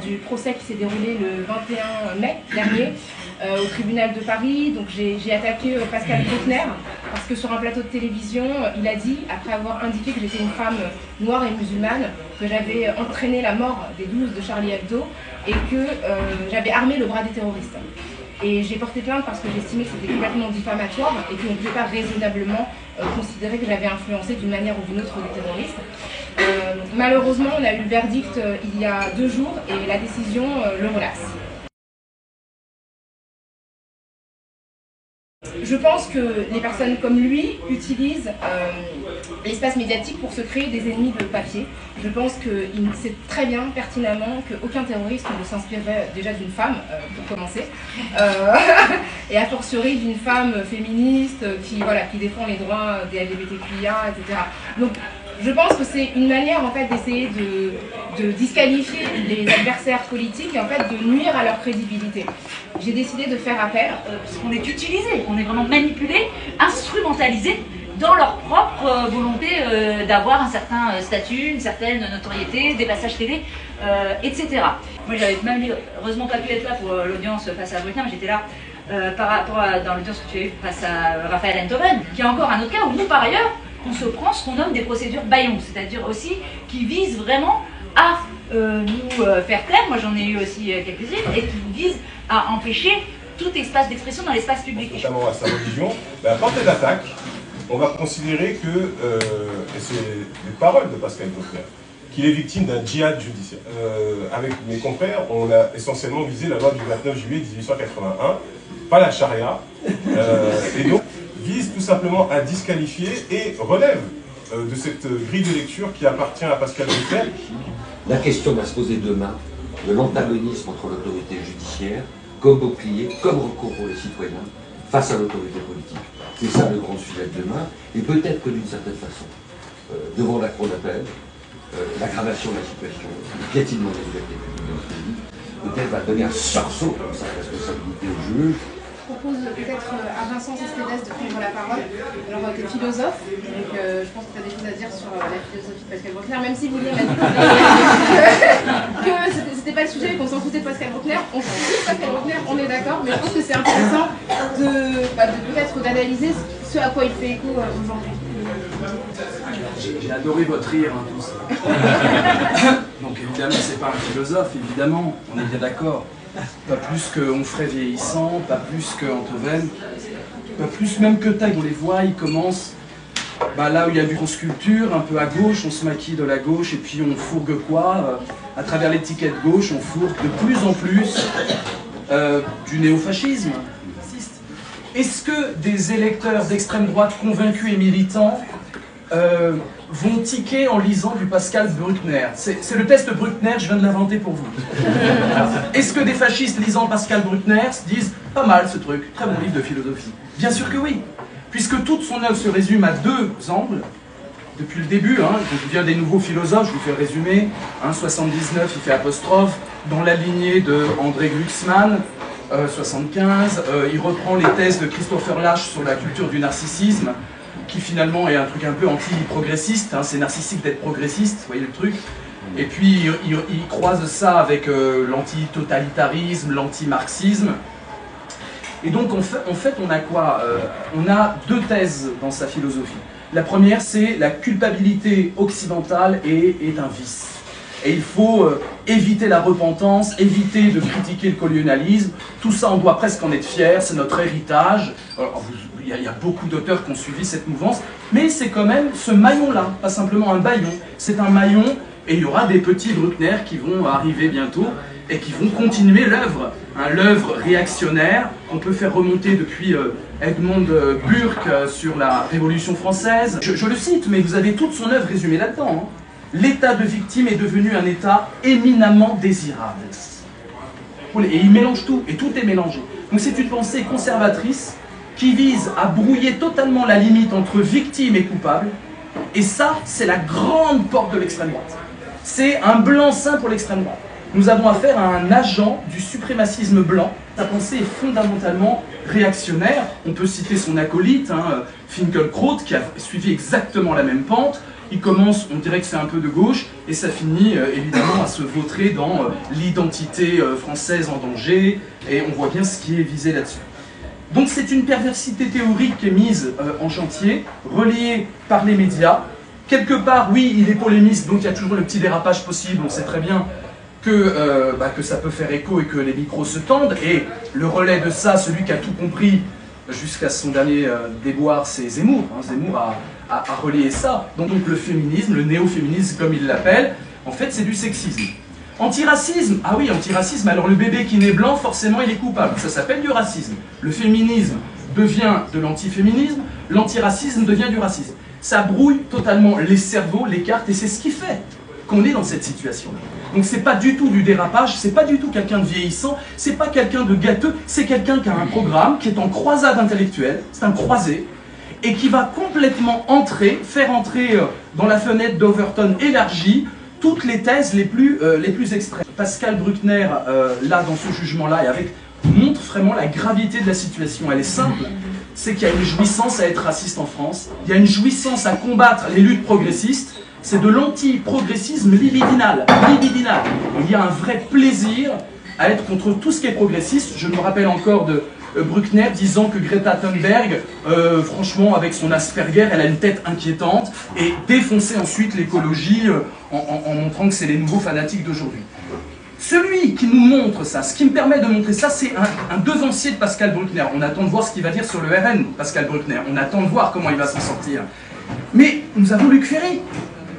Du procès qui s'est déroulé le 21 mai dernier au tribunal de Paris. Donc j'ai attaqué Pascal Bruckner parce que sur un plateau de télévision, il a dit, après avoir indiqué que j'étais une femme noire et musulmane, que j'avais entraîné la mort des 12 de Charlie Hebdo et que j'avais armé le bras des terroristes. Et j'ai porté plainte parce que j'estimais que c'était complètement diffamatoire et qu'on ne pouvait pas raisonnablement considérer que j'avais influencé d'une manière ou d'une autre les terroristes. Malheureusement, on a eu le verdict il y a 2 jours et la décision le relaxe. Je pense que les personnes comme lui utilisent l'espace médiatique pour se créer des ennemis de papier. Je pense qu'il sait très bien, pertinemment, qu'aucun terroriste ne s'inspirerait déjà d'une femme, pour commencer, et a fortiori d'une femme féministe qui défend les droits des LGBTQIA, etc. Donc, je pense que c'est une manière en fait d'essayer de disqualifier les adversaires politiques et en fait de nuire à leur crédibilité. J'ai décidé de faire appel. Parce qu'on est utilisé, on est vraiment manipulé, instrumentalisé dans leur propre volonté d'avoir un certain statut, une certaine notoriété, des passages télé, etc. Moi j'avais malheureusement pas pu être là pour l'audience face à Bruckner, mais j'étais là par rapport dans l'audience que tu as eu face à Raphaël Enthoven, qui est encore un autre cas où nous par ailleurs, on se prend ce qu'on nomme des procédures bâillons, c'est-à-dire aussi qui visent vraiment à nous faire taire, moi j'en ai eu aussi quelques-unes, et qui visent à empêcher tout espace d'expression dans l'espace public. Notamment à sa religion, la portée d'attaque, on va considérer que, et c'est les paroles de Pascal Bruckner, qu'il est victime d'un djihad judiciaire. Avec mes confrères, on a essentiellement visé la loi du 29 juillet 1881, pas la charia, et donc vise tout simplement à disqualifier et relève de cette grille de lecture qui appartient à Pascal Bruckner. La question va se poser demain de l'antagonisme entre l'autorité judiciaire, comme bouclier, comme recours pour les citoyens, face à l'autorité politique. C'est ça le grand sujet de demain, et peut-être que d'une certaine façon, devant la cour d'appel, l'aggravation de la situation, le piétinement des libertés publiques dans ce pays, peut-être va donner un sursaut comme sa responsabilité au juge. Je propose peut-être à Vincent Cespedes de prendre la parole. Alors, tu es philosophe, donc je pense que tu as des choses à dire sur la philosophie de Pascal Bruckner, même si William a dit que c'était pas le sujet, qu'on s'en foutait de Pascal Bruckner. On s'en fout de Pascal Bruckner, on est d'accord, mais je pense que c'est intéressant de peut-être d'analyser ce à quoi il fait écho aujourd'hui. J'ai adoré votre rire, hein, tous. Donc évidemment, c'est pas un philosophe, évidemment, on est bien d'accord. Pas plus que Onfray vieillissant, pas plus que Enthoven, pas plus même que Taille. On les voit, ils commencent là où il y a du sculpture, un peu à gauche, on se maquille de la gauche et puis on fourgue quoi à travers l'étiquette gauche, on fourgue de plus en plus du néofascisme. Est-ce que des électeurs d'extrême droite convaincus et militants vont tiquer en lisant du Pascal Bruckner? C'est le test Bruckner, je viens de l'inventer pour vous. Est-ce que des fascistes lisant Pascal Bruckner se disent « pas mal ce truc, très bon livre de philosophie ». Bien sûr que oui, puisque toute son œuvre se résume à 2 angles. Depuis le début, quand je viens des nouveaux philosophes, je vous fais le résumé, 79, il fait apostrophe, dans la lignée de André Glucksmann, 75, il reprend les thèses de Christopher Lasch sur la culture du narcissisme, qui finalement est un truc un peu anti-progressiste, c'est narcissique d'être progressiste, vous voyez le truc. Et puis il croise ça avec l'anti-totalitarisme, l'anti-marxisme. Et donc en fait on a quoi on a 2 thèses dans sa philosophie. La première, c'est la culpabilité occidentale est un vice. Et il faut éviter la repentance, éviter de critiquer le colonialisme. Tout ça, on doit presque en être fier, c'est notre héritage. Alors, il y a beaucoup d'auteurs qui ont suivi cette mouvance, mais c'est quand même ce maillon-là, pas simplement un bâillon. C'est un maillon, et il y aura des petits Bruckner qui vont arriver bientôt et qui vont continuer l'œuvre. L'œuvre réactionnaire qu'on peut faire remonter depuis Edmund Burke sur la Révolution française. Je le cite, mais vous avez toute son œuvre résumée là-dedans. L'état de victime est devenu un état éminemment désirable. Et il mélange tout, et tout est mélangé. Donc c'est une pensée conservatrice qui vise à brouiller totalement la limite entre victime et coupable. Et ça, c'est la grande porte de l'extrême droite. C'est un blanc-seing pour l'extrême droite. Nous avons affaire à un agent du suprémacisme blanc. Sa pensée est fondamentalement réactionnaire. On peut citer son acolyte, Finkielkraut, qui a suivi exactement la même pente. Il commence, on dirait que c'est un peu de gauche, et ça finit évidemment à se vautrer dans l'identité française en danger, et on voit bien ce qui est visé là-dessus. Donc c'est une perversité théorique qui est mise en chantier, relayée par les médias. Quelque part, oui, il est polémiste, donc il y a toujours le petit dérapage possible, on sait très bien que ça peut faire écho et que les micros se tendent, et le relais de ça, celui qui a tout compris jusqu'à son dernier déboire, c'est Zemmour. Zemmour a relayé ça. Donc le féminisme, le néo-féminisme comme il l'appelle, en fait c'est du sexisme. Antiracisme, ah oui, antiracisme, alors le bébé qui naît blanc, forcément il est coupable, ça s'appelle du racisme. Le féminisme devient de l'antiféminisme, l'antiracisme devient du racisme. Ça brouille totalement les cerveaux, les cartes, et c'est ce qui fait qu'on est dans cette situation-là. Donc c'est pas du tout du dérapage, c'est pas du tout quelqu'un de vieillissant, c'est pas quelqu'un de gâteux, c'est quelqu'un qui a un programme, qui est en croisade intellectuelle, c'est un croisé, et qui va complètement faire entrer dans la fenêtre d'Overton élargie toutes les thèses les plus extrêmes. Pascal Bruckner, là, dans ce jugement-là, montre vraiment la gravité de la situation. Elle est simple, c'est qu'il y a une jouissance à être raciste en France, il y a une jouissance à combattre les luttes progressistes, c'est de l'anti-progressisme libidinal. Il y a un vrai plaisir à être contre tout ce qui est progressiste. Je me rappelle encore de Bruckner disant que Greta Thunberg, franchement, avec son Asperger, elle a une tête inquiétante, et défoncer ensuite l'écologie en montrant que c'est les nouveaux fanatiques d'aujourd'hui. Celui qui nous montre ça, ce qui me permet de montrer ça, c'est un devancier de Pascal Bruckner. On attend de voir ce qu'il va dire sur le RN, Pascal Bruckner. On attend de voir comment il va s'en sortir. Mais nous avons Luc Ferry.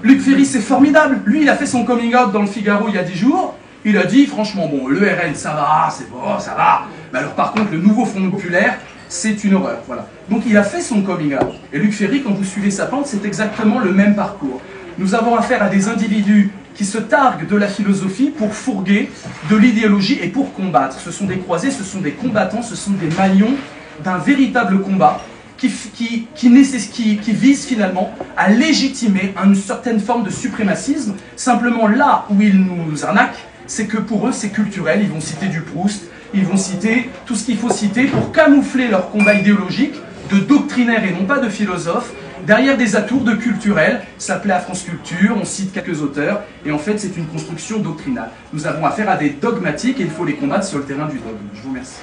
Luc Ferry, c'est formidable. Lui, il a fait son coming out dans le Figaro il y a 10 jours. Il a dit, franchement, bon, le RN, ça va, c'est bon, ça va. Mais alors, par contre, le nouveau Front populaire, c'est une horreur. Voilà. Donc, il a fait son coming out. Et Luc Ferry, quand vous suivez sa pente, c'est exactement le même parcours. Nous avons affaire à des individus qui se targuent de la philosophie pour fourguer de l'idéologie et pour combattre. Ce sont des croisés, ce sont des combattants, ce sont des maillons d'un véritable combat qui vise finalement à légitimer une certaine forme de suprémacisme. Simplement là où ils nous arnaquent, c'est que pour eux c'est culturel, ils vont citer du Proust, ils vont citer tout ce qu'il faut citer pour camoufler leur combat idéologique de doctrinaire et non pas de philosophe, derrière des atours de culturel. Ça plaît à France Culture, on cite quelques auteurs, et en fait c'est une construction doctrinale. Nous avons affaire à des dogmatiques et il faut les combattre sur le terrain du dogme. Je vous remercie.